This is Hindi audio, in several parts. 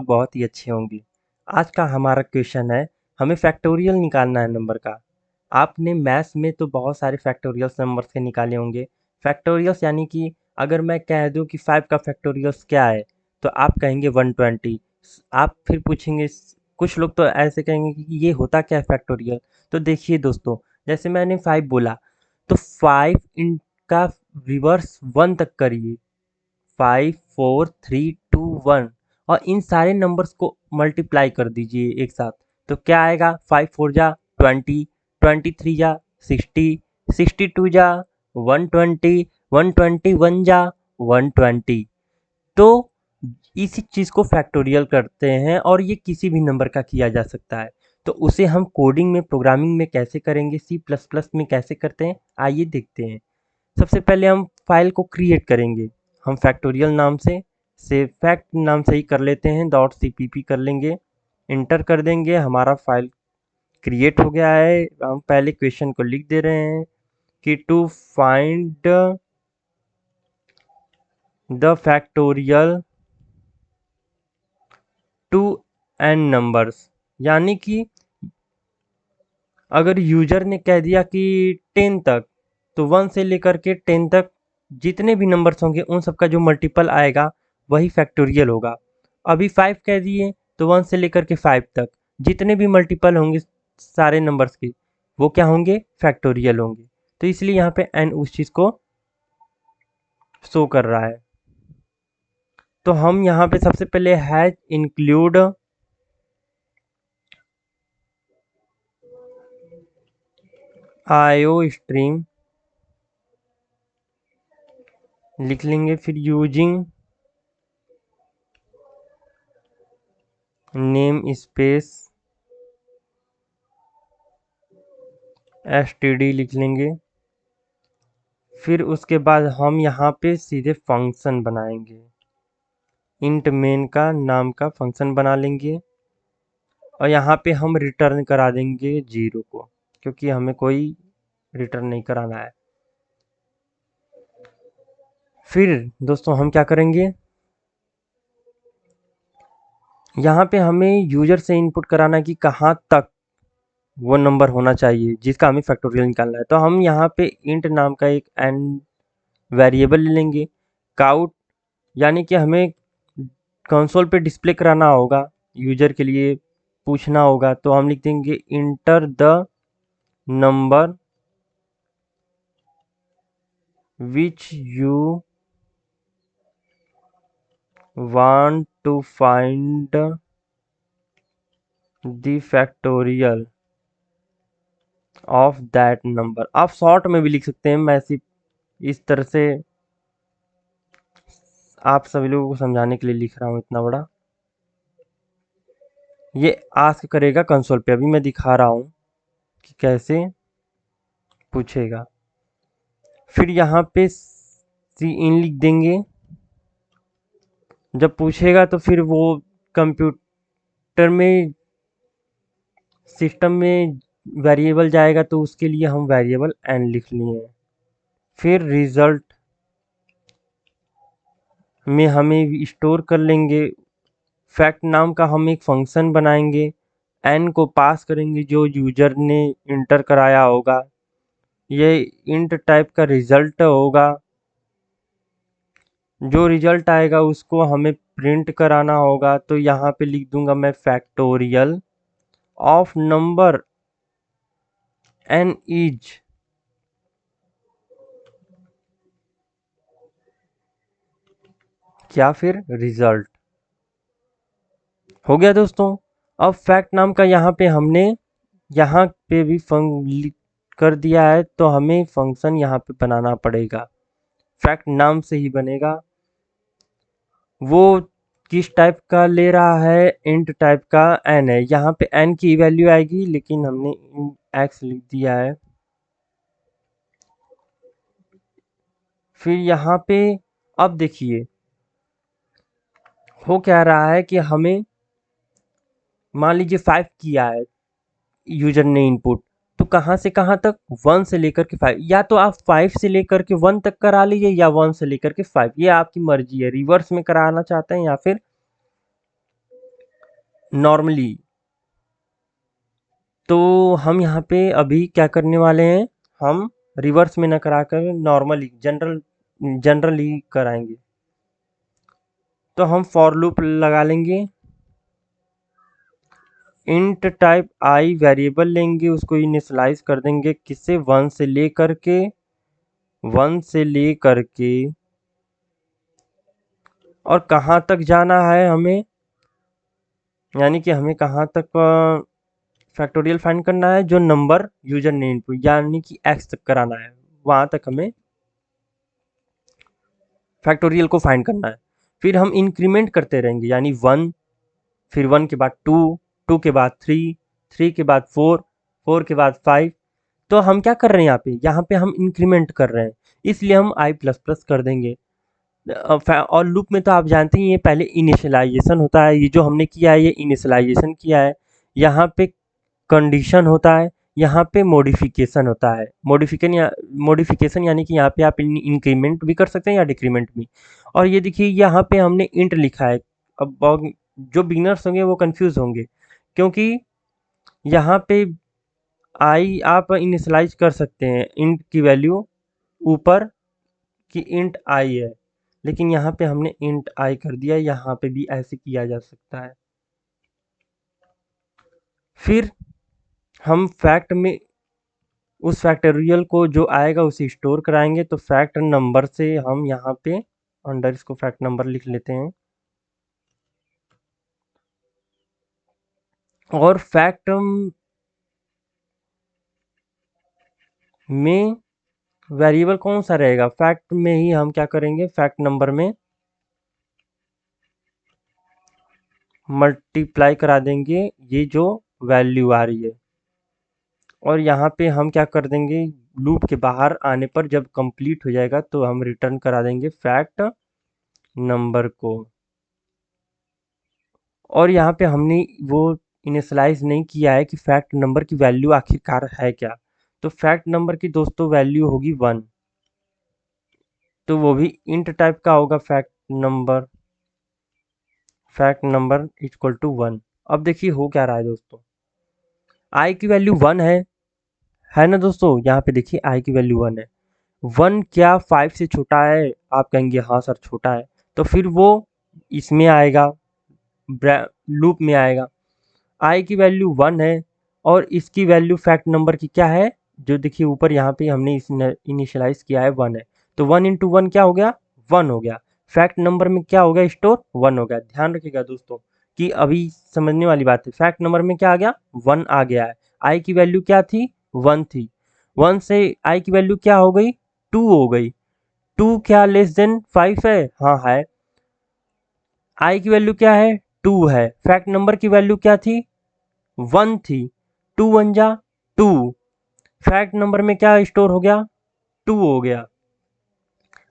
बहुत ही अच्छे होंगे। आज का हमारा क्वेश्चन है, हमें फैक्टोरियल निकालना है नंबर का। आपने मैथ्स में तो बहुत सारे फैक्टोरियल्स नंबर्स के निकाले होंगे। फैक्टोरियल्स यानी कि अगर मैं कह दूं कि 5 का फैक्टोरियल्स क्या है, तो आप कहेंगे 120। आप फिर पूछेंगे, कुछ लोग तो ऐसे कहेंगे कि ये होता क्या है फैक्टोरियल। तो देखिए दोस्तों, जैसे मैंने 5 बोला, तो 5 इनका रिवर्स 1 तक करिए। 5 4 3 2 1 और इन सारे नंबर्स को मल्टीप्लाई कर दीजिए एक साथ। तो क्या आएगा? 5 4 जा 20, 23 जा 60, 62 जा 120, 121 जा 120। तो इसी चीज़ को फैक्टोरियल करते हैं और ये किसी भी नंबर का किया जा सकता है। तो उसे हम कोडिंग में, प्रोग्रामिंग में कैसे करेंगे, सी प्लस प्लस में कैसे करते हैं, आइए देखते हैं। सबसे पहले हम फाइल को क्रिएट करेंगे। हम फैक्टोरियल नाम से फैक्ट नाम से ही कर लेते हैं, .cpp कर लेंगे, इंटर कर देंगे। हमारा फाइल क्रिएट हो गया है। हम पहले क्वेश्चन को लिख दे रहे हैं कि to find the factorial to N numbers, यानी कि अगर यूजर ने कह दिया कि 10 तक, तो 1 से लेकर के 10 तक जितने भी नंबर्स होंगे उन सबका जो मल्टीपल आएगा वही फैक्टोरियल होगा। अभी 5 कह दिए तो 1 से लेकर के 5 तक जितने भी मल्टीपल होंगे सारे नंबर्स के, वो क्या होंगे? फैक्टोरियल होंगे। तो इसलिए यहाँ पे एन उस चीज़ को शो कर रहा है। तो हम यहाँ पे सबसे पहले हैज इंक्लूड आईओ स्ट्रीम लिख लेंगे, फिर यूजिंग नेम स्पेस std लिख लेंगे। फिर उसके बाद हम यहाँ पे सीधे फंक्शन बनाएंगे, इंट मेन का नाम का फंक्शन बना लेंगे और यहाँ पे हम रिटर्न करा देंगे 0 को, क्योंकि हमें कोई रिटर्न नहीं कराना है। फिर दोस्तों हम क्या करेंगे, यहाँ पे हमें यूजर से इनपुट कराना है कि कहाँ तक वो नंबर होना चाहिए जिसका हमें फैक्टोरियल निकालना है। तो हम यहाँ पे इंट नाम का एक एन वेरिएबल ले लेंगे, काउट, यानी कि हमें कंसोल पे डिस्प्ले कराना होगा, यूजर के लिए पूछना होगा। तो हम लिख देंगे enter the number which you want to find the factorial of that number. आप शॉर्ट में भी लिख सकते हैं, मैं सिर्फ इस तरह से आप सभी लोगों को समझाने के लिए लिख रहा हूँ इतना बड़ा। ये आस्क करेगा कंसोल पे, अभी मैं दिखा रहा हूँ कि कैसे पूछेगा। फिर यहाँ पे सी इन लिख देंगे। जब पूछेगा तो फिर वो कंप्यूटर में, सिस्टम में वेरिएबल जाएगा, तो उसके लिए हम वेरिएबल एन लिख लिए। फिर रिजल्ट में हमें स्टोर कर लेंगे, फैक्ट नाम का हम एक फंक्शन बनाएंगे, एन को पास करेंगे जो यूजर ने इंटर कराया होगा। ये इंट टाइप का रिजल्ट होगा, जो रिजल्ट आएगा उसको हमें प्रिंट कराना होगा। तो यहाँ पे लिख दूंगा मैं factorial of number N is क्या, फिर रिजल्ट हो गया दोस्तों। अब फैक्ट नाम का यहाँ पे हमने यहाँ पे भी कर दिया है, तो हमें फंक्शन यहाँ पे बनाना पड़ेगा, फैक्ट नाम से ही बनेगा। वो किस टाइप का ले रहा है? इंट टाइप का एन है, यहाँ पे एन की वैल्यू आएगी, लेकिन हमने एक्स लिख दिया है। फिर यहाँ पे अब देखिए हो क्या रहा है कि हमें मान लीजिए 5 किया है यूजर ने इनपुट, तो कहाँ से कहाँ तक? 1 से लेकर के 5। या तो आप 5 से लेकर के 1 तक करा लीजिए, या 1 से लेकर के 5, ये आपकी मर्जी है। रिवर्स में कराना चाहते हैं या फिर नॉर्मली। तो हम यहाँ पे अभी क्या करने वाले हैं, हम रिवर्स में न कराकर नॉर्मली जनरली कराएंगे। तो हम फॉर लूप लगा लेंगे, इंट टाइप आई वेरिएबल लेंगे, उसको इनिशियलाइज कर देंगे किससे, 1 से लेकर के और कहाँ तक जाना है हमें, यानी कि हमें कहाँ तक फैक्टोरियल फाइंड करना है, जो नंबर यूजर ने इनपुट यानी कि एक्स तक कराना है, वहां तक हमें फैक्टोरियल को फाइंड करना है। फिर हम इंक्रीमेंट करते रहेंगे, यानी 1, फिर 1 के बाद 2, 2 के बाद 3, 3 के बाद 4, 4 के बाद 5। तो हम क्या कर रहे हैं यहाँ पे हम इंक्रीमेंट कर रहे हैं, इसलिए हम आई प्लस प्लस कर देंगे। और लूप में तो आप जानते ही हैं, पहले इनिशियलाइजेशन होता है, ये जो हमने किया है ये इनिशियलाइजेशन किया है। यहाँ पे कंडीशन होता है, यहाँ पे मॉडिफिकेशन होता है। मॉडिफिकेशन यानी कि यहाँ पे आप इंक्रीमेंट भी कर सकते हैं या डिक्रीमेंट भी। और ये देखिए यहाँ पे हमने इंट लिखा है। अब जो बिगिनर्स होंगे वो कंफ्यूज होंगे, क्योंकि यहाँ पे आई आप इनिशियलाइज कर सकते हैं इंट की वैल्यू ऊपर कि इंट आई है, लेकिन यहाँ पे हमने इंट आई कर दिया, यहाँ पे भी ऐसे किया जा सकता है। फिर हम फैक्ट में उस फैक्टोरियल को जो आएगा उसे स्टोर कराएंगे। तो फैक्ट नंबर से हम यहाँ पे अंडर इसको फैक्ट नंबर लिख लेते हैं, और फैक्ट में वेरिएबल कौन सा रहेगा, फैक्ट में ही हम क्या करेंगे, फैक्ट नंबर में मल्टीप्लाई करा देंगे ये जो वैल्यू आ रही है। और यहाँ पे हम क्या कर देंगे, लूप के बाहर आने पर जब कंप्लीट हो जाएगा तो हम रिटर्न करा देंगे फैक्ट नंबर को। और यहाँ पे हमने वो इनिशियलाइज नहीं किया है कि फैक्ट नंबर की वैल्यू आखिरकार है क्या। तो फैक्ट नंबर की दोस्तों वैल्यू होगी 1, तो वो भी इंट टाइप का होगा, फैक्ट नंबर इक्वल टू 1। अब देखिए हो क्या रहा है दोस्तों, आई की वैल्यू 1 है ना दोस्तों, यहाँ पे देखिए आई की वैल्यू 1 है। 1 क्या 5 से छोटा है, आप कहेंगे हाँ सर छोटा है, तो फिर वो इसमें आएगा, लूप में आएगा। आई की वैल्यू 1 है और इसकी वैल्यू फैक्ट नंबर की क्या है, जो देखिए ऊपर यहाँ पे हमने इनिशियलाइज किया है 1 है, तो 1 इंटू 1 क्या हो गया, 1 हो गया। फैक्ट नंबर में क्या हो गया, स्टोर 1 हो गया। ध्यान रखिएगा दोस्तों कि अभी समझने वाली बात है, फैक्ट नंबर में क्या आ गया, 1 आ गया है। आई की वैल्यू क्या थी, 1 थी, 1 से आई की वैल्यू क्या हो गई, 2 हो गई। 2 क्या लेस देन 5 है, हाँ है। आई की वैल्यू क्या है, 2 है। फैक्ट नंबर की वैल्यू क्या थी, 1 थी। 2 1 जा 2, फैक्ट नंबर में क्या स्टोर हो गया, 2 हो गया।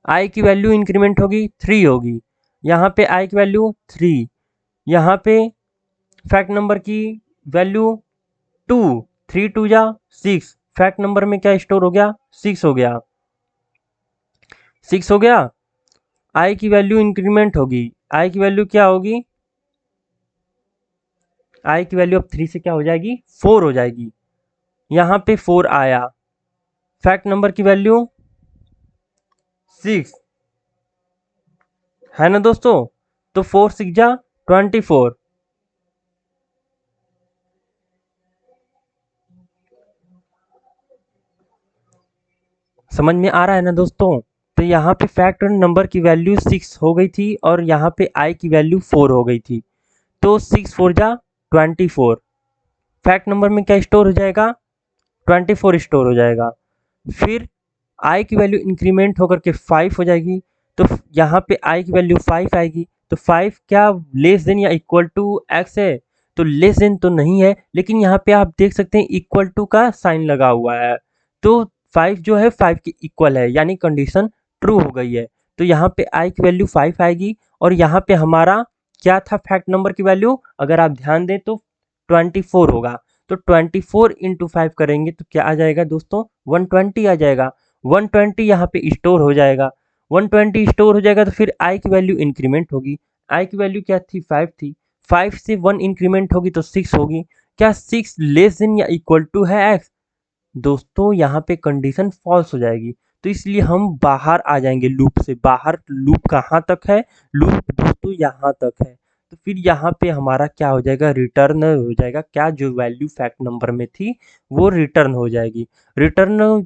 आई की वैल्यू इंक्रीमेंट होगी 3 होगी, यहाँ पे आई की वैल्यू 3, यहाँ पे फैक्ट नंबर की वैल्यू 2, 3 2 जा 6, फैक्ट नंबर में क्या स्टोर हो गया, 6 हो गया, 6 हो गया। आई की वैल्यू इंक्रीमेंट होगी, आई की वैल्यू क्या होगी, आई की वैल्यू अब 3 से क्या हो जाएगी, 4 हो जाएगी। यहाँ पे 4 आया, फैक्ट नंबर की वैल्यू 6 है ना दोस्तों, तो 4 6 जा 24। समझ में आ रहा है ना दोस्तों। तो यहाँ पे फैक्ट नंबर की वैल्यू 6 हो गई थी और यहाँ पे आई की वैल्यू 4 हो गई थी, तो 6 4 जा 24। फैक्ट नंबर में क्या स्टोर हो जाएगा, 24 स्टोर हो जाएगा। फिर आई की वैल्यू इंक्रीमेंट होकर के 5 हो जाएगी, तो यहाँ पे आई की वैल्यू 5 आएगी। तो 5 क्या लेस देन या इक्वल टू एक्स है, तो लेस देन तो नहीं है, लेकिन यहाँ पे आप देख सकते हैं इक्वल टू का साइन लगा हुआ है, तो 5 जो है 5 के इक्वल है, यानी कंडीशन ट्रू हो गई है। तो यहाँ पे आई की वैल्यू 5 आएगी और यहाँ पे हमारा क्या था, फैक्ट नंबर की वैल्यू अगर आप ध्यान दें तो 24 होगा। तो 24 इंटू 5 करेंगे तो क्या आ जाएगा दोस्तों, 120 आ जाएगा। 120 यहाँ पे स्टोर हो जाएगा, 120 स्टोर हो जाएगा तो फिर आई की वैल्यू इंक्रीमेंट होगी। आई की वैल्यू क्या थी, 5 थी, 5 से 1 इंक्रीमेंट होगी तो 6 होगी। क्या 6 लेस देन या इक्वल टू है x? दोस्तों यहाँ पे कंडीशन फॉल्स हो जाएगी, तो इसलिए हम बाहर आ जाएंगे लूप से। बाहर लूप कहाँ तक है? लूप दोस्तों यहाँ तक है। तो फिर यहाँ पे हमारा क्या हो जाएगा? रिटर्न हो जाएगा। क्या? जो वैल्यू फैक्ट नंबर में थी वो रिटर्न हो जाएगी। रिटर्न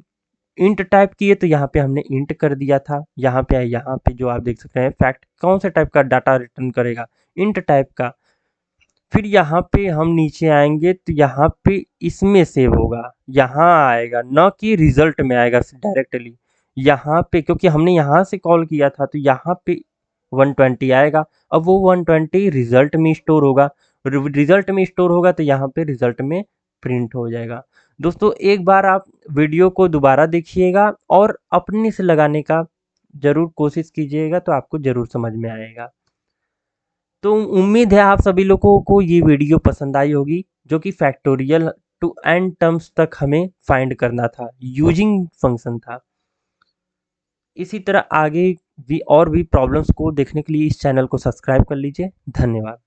इंट टाइप की है तो यहाँ पे हमने इंट कर दिया था। यहाँ पे जो आप देख सकते हैं फैक्ट कौन से टाइप का डाटा रिटर्न करेगा? इंट टाइप का। फिर यहाँ पे हम नीचे आएंगे तो यहाँ पे इसमें सेव होगा, यहाँ आएगा, न कि रिजल्ट में आएगा डायरेक्टली। यहाँ पे क्योंकि हमने यहाँ से कॉल किया था तो यहाँ पे 120 आएगा। अब वो 120 रिजल्ट में स्टोर होगा। रिजल्ट में स्टोर होगा तो यहाँ पे रिजल्ट में प्रिंट हो जाएगा। दोस्तों एक बार आप वीडियो को दोबारा देखिएगा और अपने से लगाने का ज़रूर कोशिश कीजिएगा, तो आपको ज़रूर समझ में आएगा। तो उम्मीद है आप सभी लोगों को ये वीडियो पसंद आई होगी, जो कि फैक्टोरियल टू एन टर्म्स तक हमें फाइंड करना था, यूजिंग फंक्शन था। इसी तरह आगे भी और भी प्रॉब्लम्स को देखने के लिए इस चैनल को सब्सक्राइब कर लीजिए। धन्यवाद।